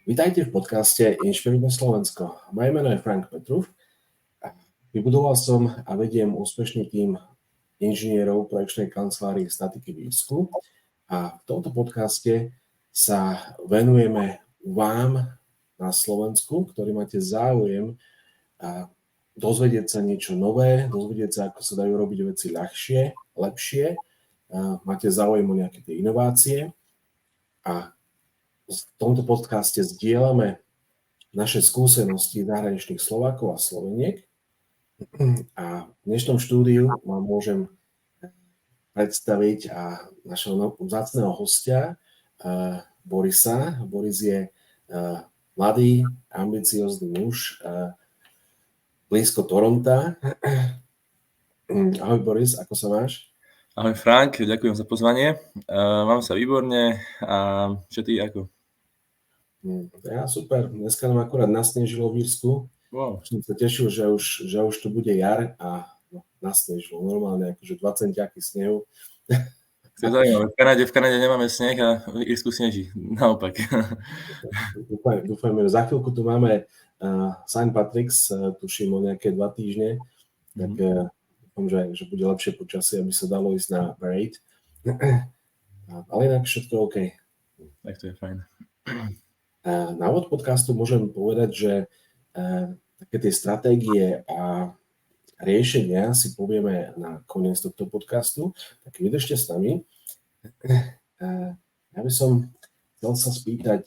Vítajte v podcaste Inšpirujme Slovensko. Moje meno je Frank Petrov. Vybudoval som a vediem úspešný tím inžinierov projekčnej kancelárie Statiky v Írsku. A v tomto podcaste sa venujeme vám na Slovensku, ktorí máte záujem dozvedieť sa niečo nové, dozvedieť sa, ako sa dajú robiť veci ľahšie, lepšie. Máte záujem o nejaké tie inovácie a v tomto podcaste zdieľame naše skúsenosti zahraničných Slovákov a Sloveniek a v dnešnom štúdiu vám môžem predstaviť našeho vzácneho hostia Borisa. Boris je mladý, ambiciózny muž blízko Toronta. Ahoj Boris, ako sa máš? Ahoj Frank, ďakujem za pozvanie. Mám sa výborne a čo ty, ako? Ja super, dneska nám akurát nasnežilo v Írsku. Wow. Som sa tešil, že už tu bude jar a nasnežilo normálne akože 2 centiaky snehu. To je zaujímavé, v Kanade nemáme sneh a v Írsku sneží, naopak. Dúfajme, že za chvíľku tu máme St. Patrick's, tuším o nejaké 2 týždne, tak že bude lepšie počasie, aby sa dalo ísť na parade. Ale inak všetko OK. Tak to je fajn. Na úvod podcastu môžem povedať, že také tie stratégie a riešenia si povieme na koniec tohto podcastu, tak vydržte s nami. Ja by som chcel sa spýtať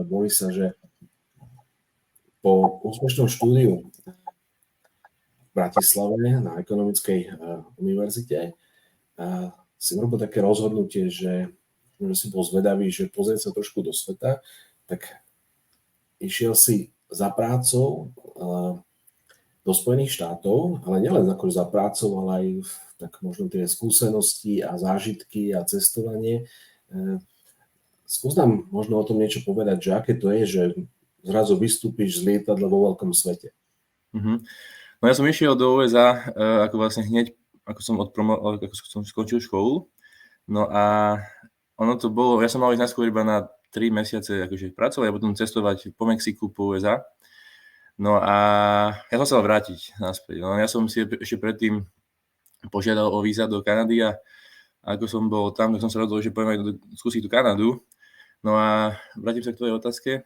Borisa, že po úspešnom štúdiu v Bratislave na ekonomickej univerzite si urobil také rozhodnutie, že si bol zvedavý, že pozrieť sa trošku do sveta, tak išiel si za prácou do Spojených štátov, ale nielen ako za prácou, ale aj tak možno tie skúsenosti a zážitky a cestovanie. Skús nám možno o tom niečo povedať, že aké to je, že zrazu vystúpiš z lietadla vo veľkom svete. No ja som išiel do USA ako vlastne hneď, ako som skončil školu. No a ono to bolo, ja som mal ísť najskôr iba na 3 mesiace akože pracovať a potom cestovať po Mexiku, po USA. No a ja som sa mal vrátiť naspäť. No ja som si ešte predtým požiadal o víza do Kanady a ako som bol tam, tak som sa rozhodol, že poďme aj skúsiť tú Kanadu. No a vrátim sa k tvojej otázke.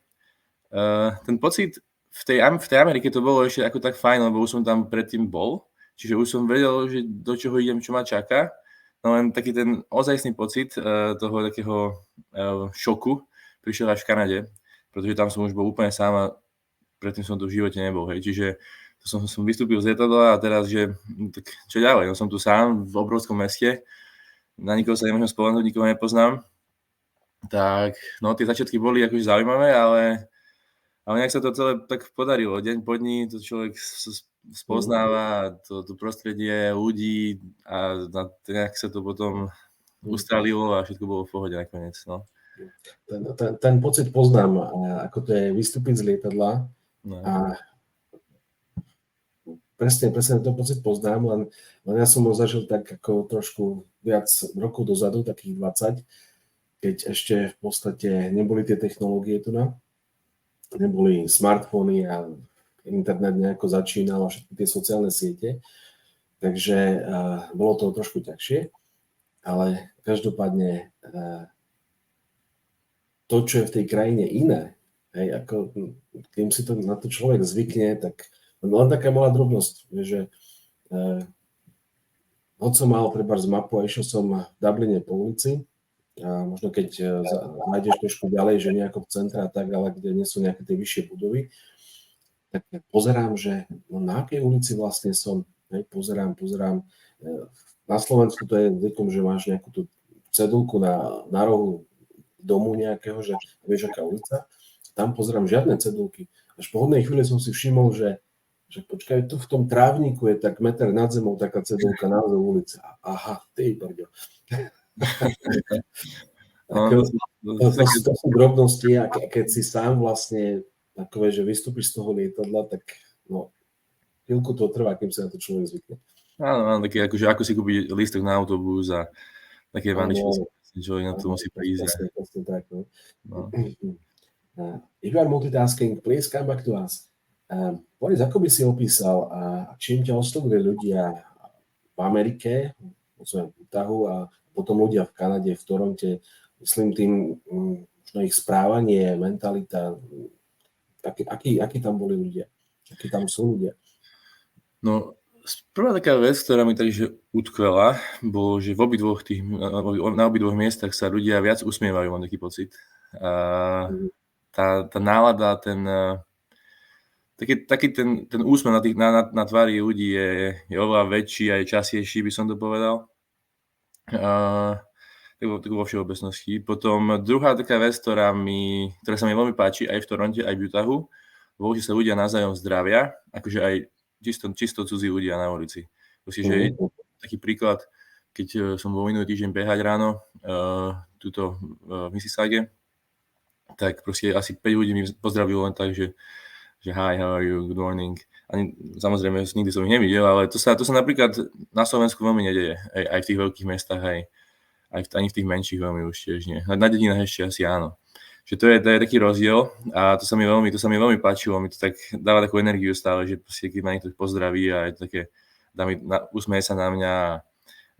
Ten pocit v tej Amerike to bolo ešte ako tak fajn, lebo už som tam predtým bol, čiže už som vedel, že do čoho idem, čo ma čaká. No len taký ten ozajstný pocit toho takého šoku prišiel až v Kanade, pretože tam som už bol úplne sám a predtým som tu v živote nebol. Hej. Čiže som vystúpil z lietadla a teraz, že tak čo ďalej? No, som tu sám v obrovskom meste, na nikoho sa nemôžem spoľahnúť, nikoho nepoznám. Tak, no tie začiatky boli akože zaujímavé, ale nejak sa to celé tak podarilo. Deň po dní to človek spoznáva, to prostredie ľudí a nejak sa to potom ustalilo a všetko bolo v pohode nakoniec. No. Ten pocit poznám, ako to je vystúpiť z lietadla. No. A presne ten pocit poznám, len ja som ho zažil tak ako trošku viac rokov dozadu, takých 20, keď ešte v podstate neboli tie technológie tu na. Neboli smartfóny a internet nejako začínal a všetky tie sociálne siete, takže bolo to trošku ťažšie, ale každopádne to, čo je v tej krajine iné, hej, ako kým si to na to človek zvykne, tak len taká malá drobnosť, že hoď som mal trebárs mapu a išiel som v Dubline po ulici, a možno keď nájdeš trošku ďalej, že nejako v centre a tak, ale kde nie sú nejaké tie vyššie budovy, tak pozerám, že na akej ulici vlastne som, hej, pozerám. Na Slovensku to je zvykom, že máš nejakú tú cedulku na rohu domu nejakého, že vieš, aká ulica. Tam pozerám žiadne cedulky. Až po hodnej chvíli som si všimol, že počkaj, tu v tom trávniku je tak meter nad zemou taká cedulka na ulici. Aha, ty brďo. To sú drobnosti a keď si sám vlastne takové, že vystúpiš z toho lietadla, tak no, chvíľku to trvá, kým sa na to človek zvykne. Áno, také akože ako si kúpiť lístok na autobus a také maličké, človek na to musí prísť. Presne tak, no. If you are multitasking, please come back to us. Boris, ako by si opísal, čím ťa oslovili ľudia v Amerike, v svojom Utahu a potom ľudia v Kanade, v Toronte, myslím tým možno ich správanie, mentalita, akí tam boli ľudia, akí tam sú ľudia? No, prvá taká vec, ktorá mi takže utkvela, bolo, že na obidvoch miestach sa ľudia viac usmievajú, mám taký pocit. Tá nálada, taký ten úsmev na tvári ľudí je oveľa väčší a je častejší, by som to povedal. Tak vo všeobecnosti. Potom druhá taká vec, ktorá sa mi veľmi páči aj v Toronte, aj v Utahu, bolo, že sa ľudia navzájom zdravia, akože aj čisto cudzí ľudia na ulici. Proste, že je taký príklad, keď som bol minulý týždeň behať ráno tuto v Mississauge, tak proste asi 5 ľudí mi pozdravilo len tak, že hi, how are you, good morning. Ani, samozrejme, nikdy som ich nevidel, ale to sa napríklad na Slovensku veľmi nedeje. Aj v tých veľkých mestách, ani v tých menších veľmi už tiež nie. Na dedinách ešte asi áno. Že to je taký rozdiel a to sa mi veľmi páčilo, mi to tak dáva takú energiu stále, že proste, keď ma niekto pozdraví a je to také, usmeje sa na mňa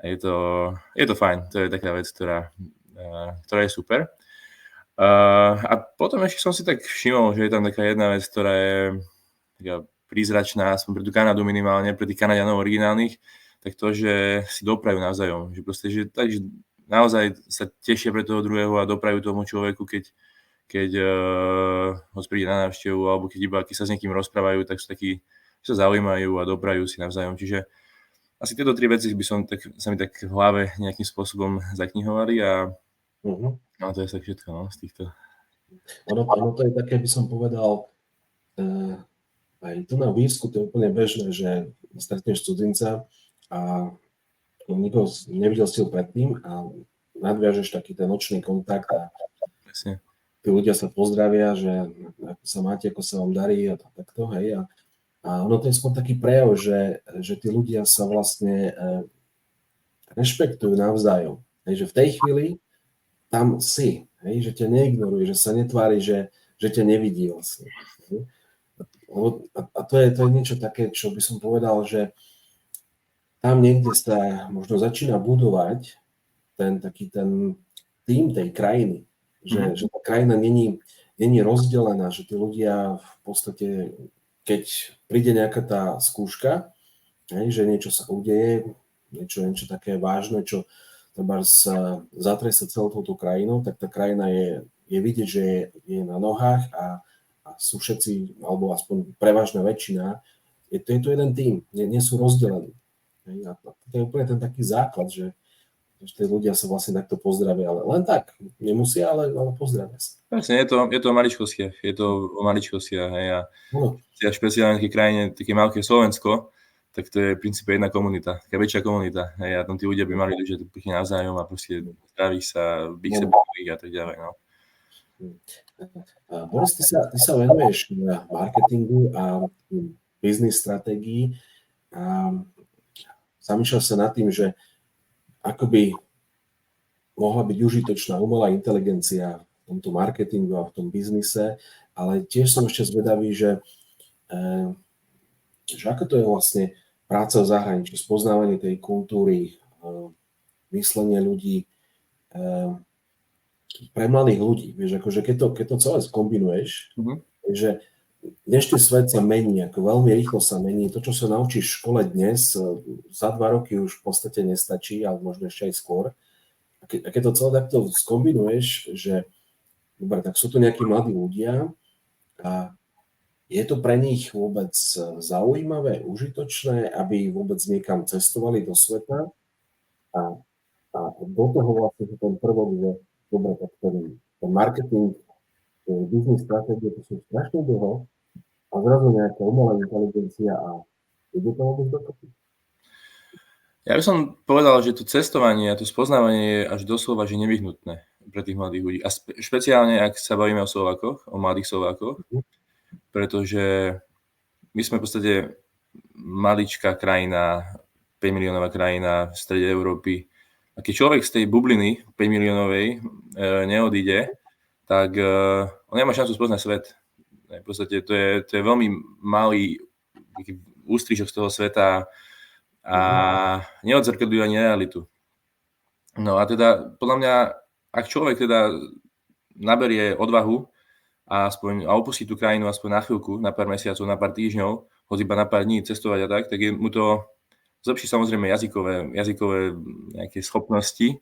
a je to fajn. To je taká vec, ktorá je super. A potom ešte som si tak všimol, že je tam taká jedna vec, ktorá je taká prízračná, aspoň pre tú Kanadu minimálne, pre tých Kanaďanov originálnych, tak to, že si doprajú navzájom. Že proste, že naozaj sa tešia pre toho druhého a doprajú tomu človeku, keď ho príde na návštevu, alebo keď sa s niekým rozprávajú, tak sú takí, že sa zaujímajú a doprajú si navzájom. Čiže asi tieto 3 veci sa mi tak v hlave nejakým spôsobom zaknihovali a no to je tak všetko, no, z týchto. Ono to je také, by som povedal, aj tu na Výsku to je úplne bežné, že stretneš cudzinca a nikoho nevidel si ho predtým a nadviažeš taký ten nočný kontakt a Presne. tí ľudia sa pozdravia, že ako sa máte, ako sa vám darí a takto, hej. A ono to je skôr taký prejav, že tí ľudia sa vlastne rešpektujú navzájom. Hej, že v tej chvíli tam si, hej, že ťa neignoruje, že sa netvári, že ťa nevidí vlastne. Hej. A to je niečo také, čo by som povedal, že tam niekde sa možno začína budovať ten tým tej krajiny, že tá krajina není rozdelená, že tí ľudia v podstate, keď príde nejaká tá skúška, hej, že niečo sa udeje, niečo také vážne, čo treba sa zatresa celou touto krajinou, tak tá krajina je vidieť, že je na nohách a sú všetci, alebo aspoň prevažná väčšina, je to jeden tým, nie sú rozdelení. A to je úplne ten taký základ, že tí ľudia sa vlastne takto pozdravia, ale len tak, nemusia, ale pozdravia sa. Presne, je to o maličkostiach, hej, a špeciálne v krajine, také malké Slovensko, tak to je v princípe jedna komunita, taká väčšia komunita. Hej, a tam tí ľudia by mali držať pekne navzájom a proste zdraví sa, byť sebe a tak ďalej. No. Boris, ty sa venuješ marketingu a biznis stratégii a zamýšľaš sa nad tým, že ako by mohla byť užitočná umelá inteligencia v tomto marketingu a v tom biznise, ale tiež som ešte zvedavý, že ako to je vlastne práca v zahraničí, spoznávanie tej kultúry, myslenie ľudí pre mladých ľudí. Vieš, akože keď to celé skombinuješ, že dnešný svet sa mení, ako veľmi rýchlo sa mení. To, čo sa naučíš v škole dnes, za 2 roky už v podstate nestačí, ale možno ešte aj skôr. A keď to celé takto skombinuješ, že dobre, tak sú to nejakí mladí ľudia a je to pre nich vôbec zaujímavé, užitočné, aby vôbec niekam cestovali do sveta a do toho vlastne ten prvok, že dobre, tak ten marketing, business stratégie, to sú strašne dlho a zrazu nejaká umelá inteligencia a ide to vôbec dokopy. Ja by som povedal, že to cestovanie a to spoznávanie je až doslova že nevyhnutné pre tých mladých ľudí. A špeciálne, ak sa bavíme o Slovákoch, o mladých Slovákoch, pretože my sme v podstate maličká krajina, 5 miliónová krajina v strede Európy. A keď človek z tej bubliny 5 miliónovej neodíde, tak on nemá šancu spoznať svet. V podstate to je veľmi malý ústrižok z toho sveta a neodzrkadľuje ani realitu. No a teda podľa mňa, ak človek teda naberie odvahu a opustí tú krajinu aspoň na chvíľku, na pár mesiacov, na pár týždňov, hoď iba na pár dní cestovať a tak mu to zlepší samozrejme jazykové nejaké schopnosti,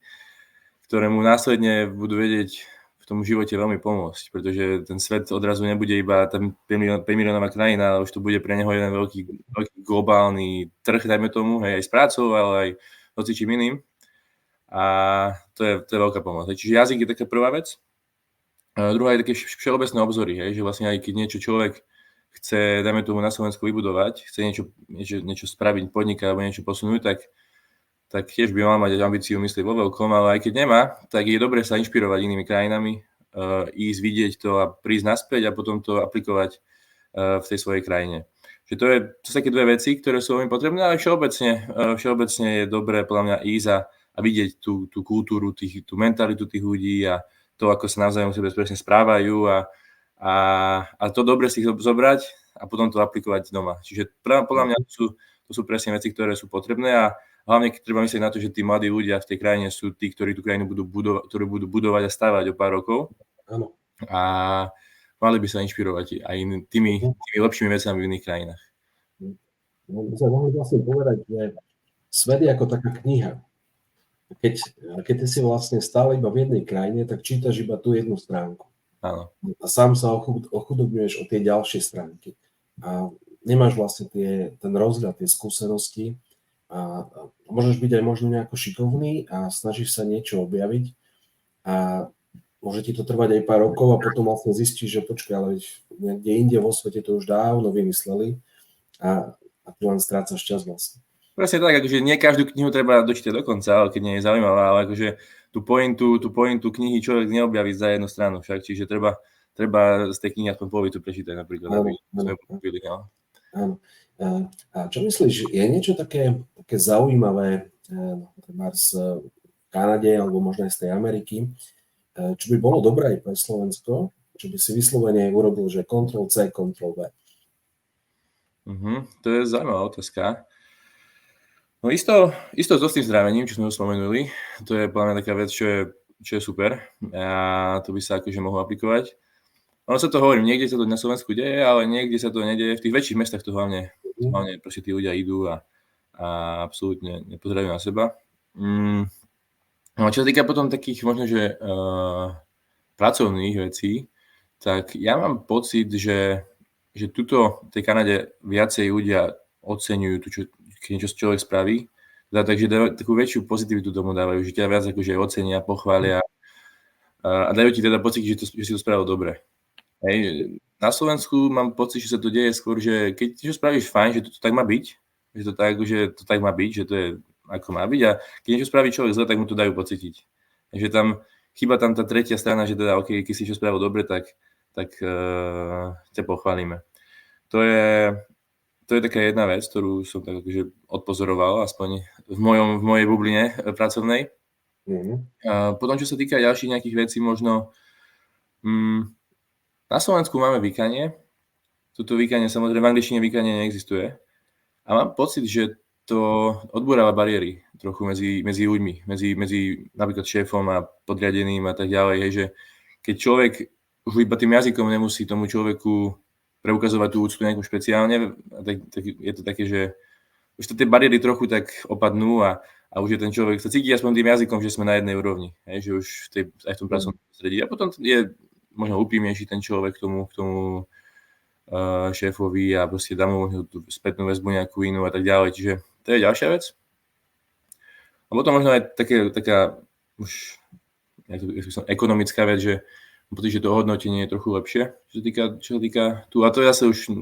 ktoré mu následne budú vedieť v tom živote veľmi pomôcť, pretože ten svet odrazu nebude iba tam 5 miliónová krajina, ale už to bude pre neho jeden veľký globálny trh, dajme tomu, hej, aj s prácou, ale aj hocičím iným. A to je veľká pomoc. Čiže jazyk je taká prvá vec. A druhá je také všeobecné obzory, hej, že vlastne aj keď niečo človek chce, dajme tomu na Slovensku vybudovať, chce niečo spraviť, podnikať alebo niečo posunúť, tak tiež by mal mať ambíciu myslieť vo veľkom, ale aj keď nemá, tak je dobre sa inšpirovať inými krajinami, ísť vidieť to a prísť naspäť a potom to aplikovať v tej svojej krajine. Že to sú také dve veci, ktoré sú veľmi potrebné, ale všeobecne je dobré podľa mňa ísť a vidieť tú kultúru, tú mentalitu tých ľudí a to, ako sa navzájom sebe presne správajú a to dobre si ich zobrať a potom to aplikovať doma. Čiže podľa mňa to sú presne veci, ktoré sú potrebné a hlavne treba myslieť na to, že tí mladí ľudia v tej krajine sú tí, ktorí tú krajinu budú budovať a stavať o pár rokov. Áno. A mali by sa inšpirovať aj tými lepšími vecami v iných krajinách. No, by sme mohli vlastne povedať, že svet je ako taká kniha. Keď ty si vlastne stále iba v jednej krajine, tak čítaš iba tú jednu stránku. Áno. A sám sa ochudobňuješ o tie ďalšie stránky. A nemáš vlastne ten rozhľad, tie skúsenosti a môžeš byť aj možno nejako šikovný a snažíš sa niečo objaviť a môže ti to trvať aj pár rokov a potom vlastne zistíš, že počkaj, ale niekde inde vo svete to už dávno vymysleli a ty len strácaš čas vlastne. Presne tak, akože nie každú knihu treba dočítať do konca, ale keď nie je zaujímavá, ale akože tú pointu knihy človek neobjaví za jednu stranu však, čiže treba z tej knihy aspoň polovicu prečítať napríklad, aby sme pochopili. Áno. A čo myslíš, je niečo také zaujímavé v Kanade alebo možno aj z tej Ameriky, čo by bolo dobré aj pre Slovensko, čo by si vyslovene urobil, že Ctrl-C, Ctrl-V? To je zaujímavá otázka. No isto s tým zdravením, čo sme už spomenuli, to je podľa mňa taká vec, čo je super a to by sa akože mohlo aplikovať. Ono sa to hovorím, niekde sa to na Slovensku deje, ale niekde sa to nedeje. V tých väčších mestách to hlavne proste tí ľudia idú a absolútne nepozerajú na seba. No čo sa týka potom takých možno, že pracovných vecí, tak ja mám pocit, že tuto v tej Kanade viacej ľudia oceňujú keď niečo človek spraví, takže takú väčšiu pozitivitu tomu dávajú, že ťa viac akože ocenia, pochvália a dajú ti teda pocit, že si to spravil dobre. Hej. Na Slovensku mám pocit, že sa to deje skôr, že keď niečo spravíš fajn, že to tak má byť, že to tak má byť, že to je ako má byť a keď niečo spraví človek zle, tak mu to dajú pocítiť. Takže chýba tam tá tretia strana, že teda OK, keď si niečo spravil dobre, tak ťa pochválime. To je taká jedna vec, ktorú som tak akože odpozoroval, aspoň v mojej bubline pracovnej. Potom, čo sa týka ďalších nejakých vecí, možno na Slovensku máme vykanie. Toto vykanie, samozrejme v angličtine vykanie neexistuje. A mám pocit, že to odbúrava bariéry trochu medzi ľuďmi, medzi napríklad šéfom a podriadeným a tak ďalej. Hej, že keď človek už iba tým jazykom nemusí tomu človeku preukazovať tú úctu nejakú špeciálne, tak je to také, že už to tie bariéry trochu tak opadnú a už je ten človek sa cíti aspoň tým jazykom, že sme na jednej úrovni, hej, že už aj v tom pracovnom prostredí. A potom je možno úprimnejší ten človek k tomu šéfovi a proste dá mu možno tú spätnú väzbu nejakú inú a tak ďalej. Čiže to je ďalšia vec. A potom možno aj taká už ekonomická vec, že pretože to hodnotenie je trochu lepšie, čo sa týka tu. A to zase už,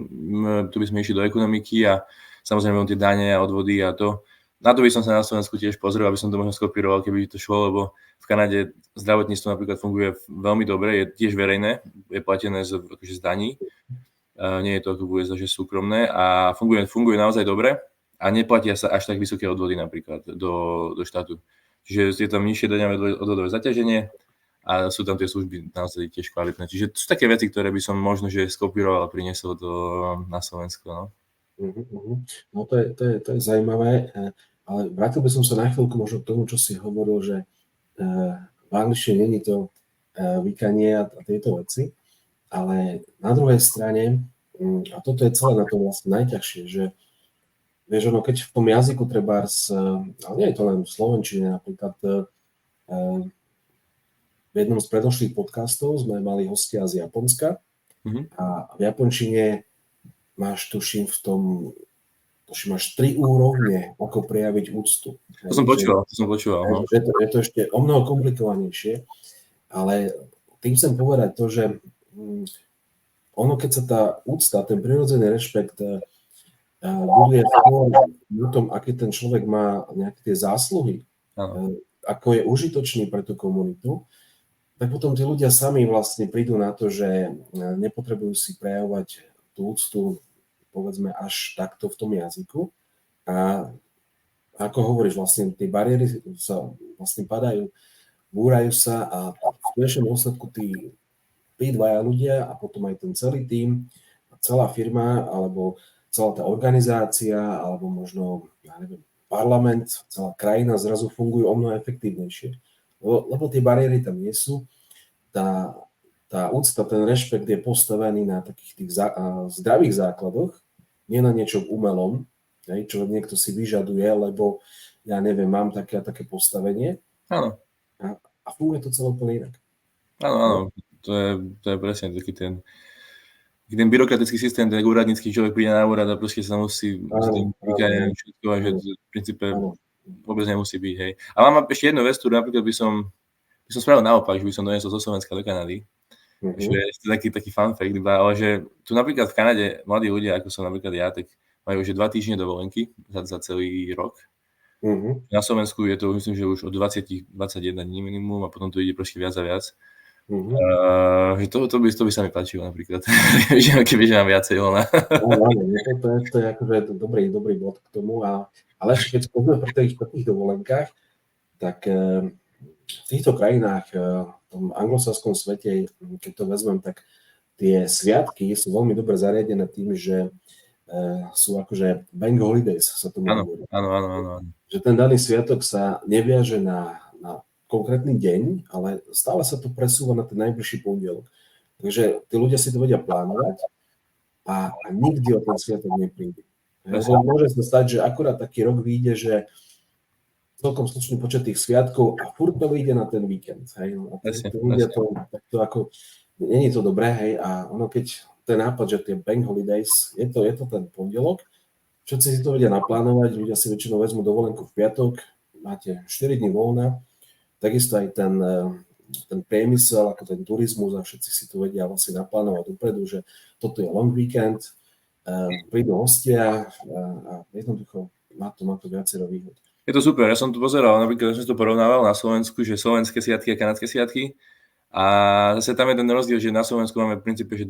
tu by sme išli do ekonomiky a samozrejme tie dane a odvody a to. Na to by som sa na Slovensku tiež pozrel, aby som to možno skopíroval, keby to šlo, lebo v Kanade zdravotníctvo napríklad funguje veľmi dobre, je tiež verejné, je platené z daní. Nie je to ako bude že súkromné a funguje naozaj dobre a neplatia sa až tak vysoké odvody napríklad do štátu. Čiže je tam nižšie daňové odvodové zaťaženie a sú tam tie služby naozaj tiež kvalitné. Čiže to sú také veci, ktoré by som možno, že skopíroval a priniesol na Slovensko. No. No to je zaujímavé, ale vrátil by som sa na chvíľku možno k tomu, čo si hovoril, že v angličtine není to vykanie a tieto veci, ale na druhej strane, a toto je celé na tom vlastne najťažšie, že vieš, ono, keď v tom jazyku trebárs, ale nie je to len v slovenčine, napríklad v jednom z predošlých podcastov sme mali hostia z Japonska a v japončine máš, tuším, máš 3 úrovne, ako prejaviť úctu. To som počúval. No. Je to ešte o mnoho komplikovanejšie, ale tým chcem povedať to, že ono, keď sa tá úcta, ten prirodzený rešpekt buduje v tom, aký ten človek má nejaké tie zásluhy, ako je užitočný pre tú komunitu, tak potom tí ľudia sami vlastne prídu na to, že nepotrebujú si prejavovať tú úctu, povedzme, až takto v tom jazyku. A ako hovoríš, vlastne tie bariéry sa vlastne padajú, búrajú sa a v konečnom dôsledku tí dvaja ľudia a potom aj ten celý tím, celá firma alebo celá tá organizácia alebo možno, ja neviem, parlament, celá krajina zrazu fungujú o mnoho efektívnejšie. Lebo tie bariéry tam nie sú. Tá úcta, ten rešpekt je postavený na takých tých zdravých základoch, nie na niečom umelom, čo niekto si vyžaduje, lebo ja neviem, mám také a také postavenie. Áno. A funguje to celé úplne inak. Áno. To je presne taký ten byrokratický systém, ten úradnícky človek príde na úrad a proste sa musí vykáňať všetko a že v princípe vôbec nemusí byť, hej. A mám ešte jednu vec, ktorú napríklad by som spravil naopak, že by som doniesol zo Slovenska do Kanady. Že je taký fun fact, ale že tu napríklad v Kanade mladí ľudia, ako som napríklad ja, tak majú že 2 týždne dovolenky za celý rok. Na Slovensku je to, myslím, že už od 20-21 dní minimum a potom to ide proste viac a viac. Že to by sa mi páčilo napríklad, keby mám viacej voľna. To je akože dobrý bod k tomu, ale ešte keď sme pri tých dovolenkách, tak v týchto krajinách, v tom anglosaskom svete, keď to vezmem, tak tie sviatky sú veľmi dobre zariadené tým, že sú akože bank holidays, sa tomu hovorí. Áno. Že ten daný sviatok sa neviaže na konkrétny deň, ale stále sa to presúva na ten najbližší pondelok. Takže tí ľudia si to vedia plánovať a nikdy o ten sviatok nepríde. Môže sa stať, že akurát taký rok vyjde, že celkom slušný počet tých sviatkov a furt to vyjde na ten víkend. Hej. A tí ľudia to ako, nie je to dobré, hej, a ono keď ten nápad, že tie bank holidays, je to ten pondelok, všetci si to vedia naplánovať, ľudia si väčšinou vezmú dovolenku v piatok, máte 4 dní voľna, takisto aj ten priemysel, ako ten turizmus a všetci si to vedia vlastne naplánovať dopredu, že toto je long weekend, prídu hostia a jednoducho má to viacero výhod. Je to super, ja som tu pozeral, napríklad som to porovnával na Slovensku, že slovenské sviatky a kanadské sviatky a zase tam je ten rozdiel, že na Slovensku máme v princípe, že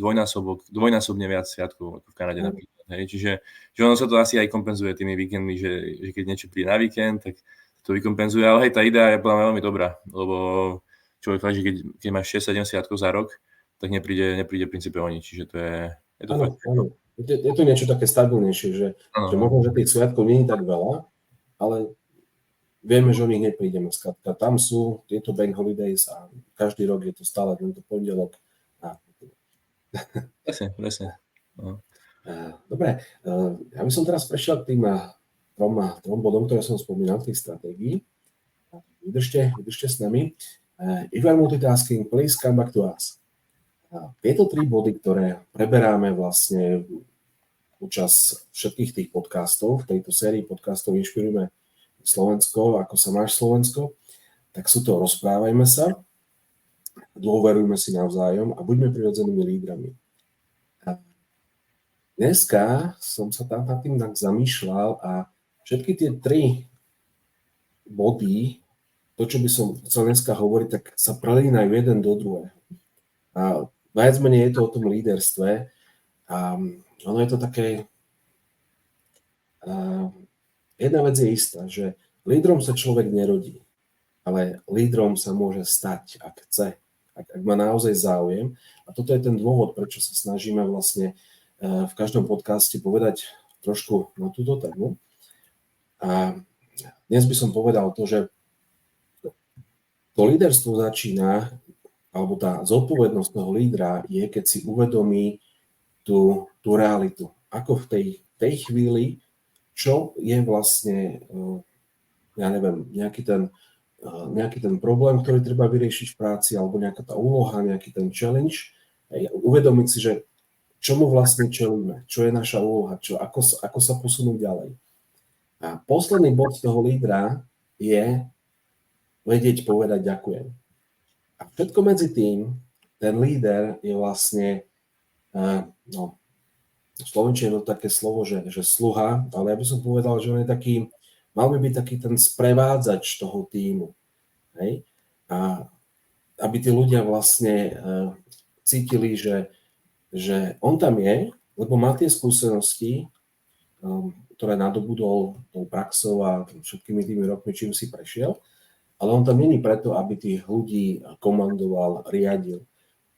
dvojnásobne viac sviatkov ako v Kanade napríklad. Hej. Čiže že ono sa to asi aj kompenzuje tými víkendmi, že keď niečo príde na víkend, tak to vykompenzuje, ale hej, tá idea je podľa mňa veľmi dobrá, lebo človek fakt, že keď máš 6-7 sviatkov za rok, tak nepríde v princípe o nič, čiže to je to fakt. Áno. Je to niečo také stabilnejšie, že možno, že tých sviatkov nie je tak veľa, ale vieme, že o nich neprídeme. Skladka, tam sú tieto bank holidays a každý rok je to stále tento pondelok. Presne. No. Dobre, ja by som teraz prešiel k tým trom bodom, ktoré som spomínal, tých stratégií. Vydržte s nami. If you are multitasking, please come back to us. Tieto 3 body, ktoré preberáme vlastne počas všetkých tých podcastov, v tejto sérii podcastov Inšpirujme Slovensko, ako sa máš Slovensko, tak sú to rozprávajme sa, dôverujme si navzájom a buďme prirodzenými lídrami. Dneska som sa tam nad tým zamýšľal a všetky tie 3 body, to, čo by som chcel dneska hovoriť, tak sa prelínajú jeden do druhého. A viac menej je to o tom líderstve a ono je to také... Jedna vec je istá, že lídrom sa človek nerodí, ale lídrom sa môže stať, ak chce. ak má naozaj záujem. A toto je ten dôvod, prečo sa snažíme vlastne v každom podcaste povedať trošku na túto tému. A dnes by som povedal to, že to líderstvo začína, alebo tá zodpovednosť toho lídra je, keď si uvedomí tú realitu. Ako v tej chvíli, čo je vlastne, ja neviem, nejaký ten problém, ktorý treba vyriešiť v práci, alebo nejaká tá úloha, nejaký ten challenge, uvedomiť si, že čomu vlastne čelíme, čo je naša úloha, ako sa posunúť ďalej. A posledný bod toho lídra je vedieť povedať ďakujem. A všetko medzi tým, ten líder je vlastne, v slovenčine je to také slovo, že sluha, ale ja by som povedal, že on je taký, mal by byť taký ten sprevádzač toho tímu. Hej? A aby tí ľudia vlastne cítili, že on tam je, lebo má tie skúsenosti, ktoré nadobudol tou praxou a všetkými tými rokmi, čím si prešiel, ale on tam není preto, aby tých ľudí komandoval, riadil.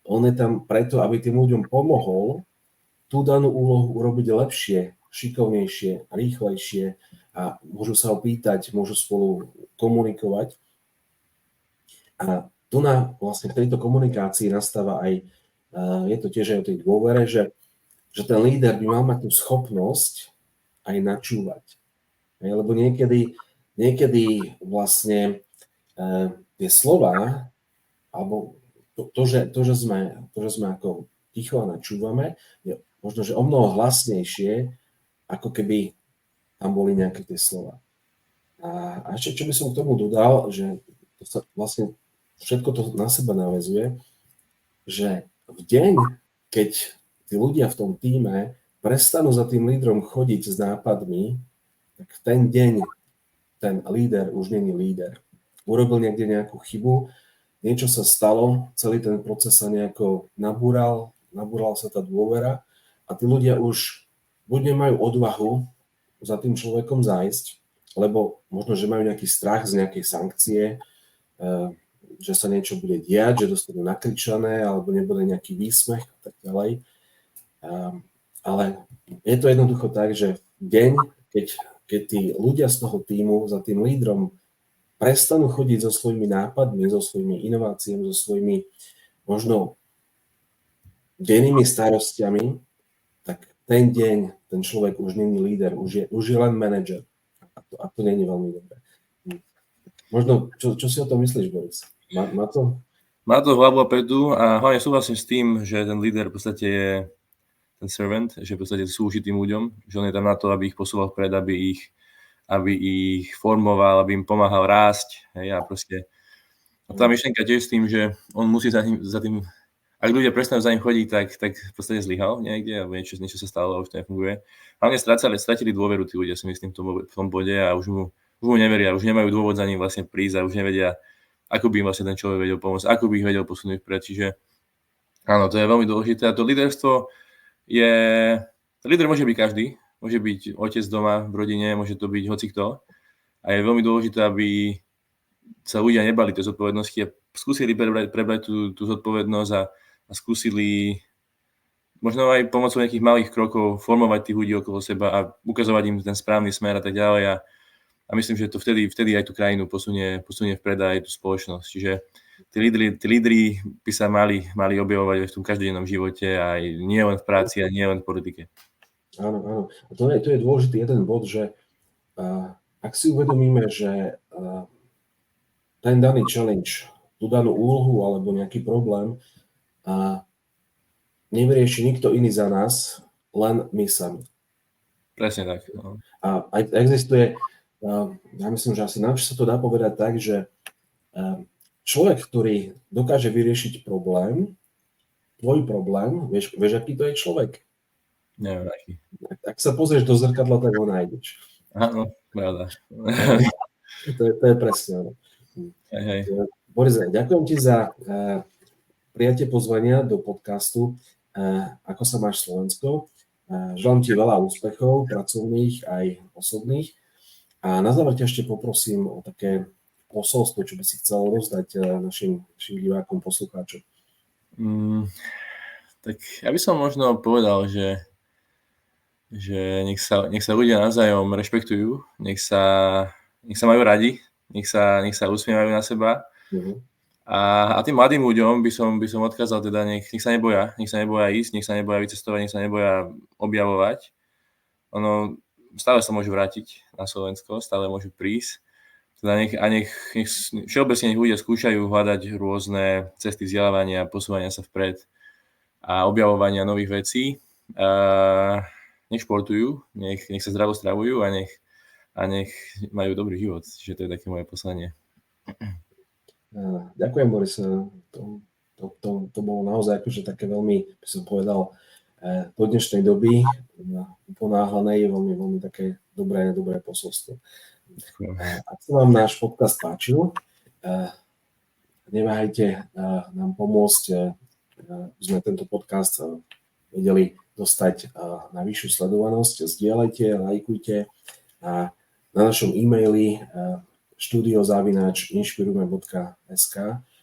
On je tam preto, aby tým ľuďom pomohol tú danú úlohu urobiť lepšie, šikovnejšie, rýchlejšie a môžu sa ho pýtať, môžu spolu komunikovať. A tu vlastne v tejto komunikácii nastáva aj, je to tiež aj o tej dôvere, že ten líder by mal mať tú schopnosť aj načúvať. Lebo niekedy vlastne tie slova, alebo to, že sme ako ticho a načúvame, je možno, že o mnoho hlasnejšie, ako keby tam boli nejaké tie slova. A ešte, čo by som k tomu dodal, že to sa vlastne všetko to na seba naväzuje, že v deň, keď tí ľudia v tom tíme prestanú za tým lídrom chodiť s nápadmi, tak v ten deň ten líder už není líder. Urobil niekde nejakú chybu, niečo sa stalo, celý ten proces sa nejako nabúral sa tá dôvera a tí ľudia už buď nemajú odvahu za tým človekom zájsť, lebo možno, že majú nejaký strach z nejakej sankcie, že sa niečo bude diať, že dostanú nakričané, alebo nebude nejaký výsmech a tak ďalej. Ale je to jednoducho tak, že deň, keď tí ľudia z toho tímu za tým lídrom prestanú chodiť so svojimi nápadmi, so svojimi inováciami, so svojimi možno dennými starostiami, tak ten deň ten človek už není líder, už je len manažer. A to není veľmi dobré. Možno, čo si o tom myslíš, Boris? Má to? Má to hlavu a petu a hlavne súhlasím s tým, že ten líder v podstate je ten servant, že v podstate slúži tým ľuďom, že on je tam na to, aby ich posúval vpred, aby ich formoval, aby im pomáhal rásť. Hej, a proste a tá myšlienka tiež s tým, že on musí za tým ak ľudia prestanú za ním chodiť, tak v podstate zlyhal niekde, alebo niečo sa stalo a už to nefunguje. Hlavne stratili dôveru tí ľudia, si myslím, v tom bode a už mu neveria, už nemajú dôvod za ním vlastne prísť a už nevedia, ako by im vlastne ten človek vedel pomôcť, ako by ich vedel posunúť vpred. Čiže áno, to je veľmi dôležité. A to líderstvo líder môže byť každý, môže byť otec doma v rodine, môže to byť hocikto. A je veľmi dôležité, aby sa ľudia nebali tej zodpovednosti a skúsili prebrať tú zodpovednosť a skúsili možno aj pomocou nejakých malých krokov formovať tých ľudí okolo seba a ukazovať im ten správny smer a tak ďalej. A myslím, že to vtedy aj tú krajinu posunie vpred aj tú spoločnosť. Čiže tí lídri by sa mali objavovať v tom každodennom živote aj nie len v práci a nie len v politike. Áno. A to je dôležitý jeden bod, že ak si uvedomíme, že ten daný challenge, tú danú úlohu alebo nejaký problém nevyrieši nikto iný za nás, len my sami. Presne tak. No. A existuje, ja myslím, že asi najlepšie sa to dá povedať tak, že človek, ktorý dokáže vyriešiť problém, tvoj problém, vieš, aký to je človek? Neviem, aký. Ak sa pozrieš do zrkadla, tak ho nájdeš. Áno, pravda. To je presne ono. Hej. Boris, ďakujem ti za prijatie pozvania do podcastu Ako sa máš Slovensko. Želám ti veľa úspechov, pracovných aj osobných. A na záver ťa ešte poprosím o také posolstvo, čo by si chcel rozdať našim divákom, poslucháčom? Tak ja by som možno povedal, že nech sa ľudia navzájom rešpektujú, nech sa majú radi, nech sa usmievajú na seba. A tým mladým ľuďom by som odkázal teda, nech sa neboja ísť, nech sa neboja vycestovať, nech sa neboja objavovať. Ono stále sa môžu vrátiť na Slovensko, stále môžu prísť. Teda nech všeobecne ľudia skúšajú hľadať rôzne cesty vzdelávania, posúvania sa vpred a objavovania nových vecí. Nech športujú, nech sa zdravo stravujú a nech majú dobrý život. Čiže to je také moje poslanie. Ďakujem, Boris. To bolo naozaj akože také veľmi, by som povedal, do dnešnej doby uponáhlané, veľmi, veľmi také dobré posolstvo. Ak sa vám náš podcast páčil, neváhajte nám pomôcť, sme tento podcast vedeli dostať na vyššiu sledovanosť. Zdieľajte, lajkujte a na našom e-maili studio@inšpirujme.sk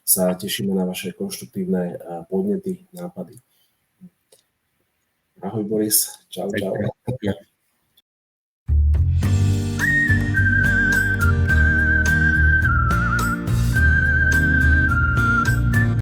sa tešíme na vaše konštruktívne podnety, nápady. Ahoj Boris, čau.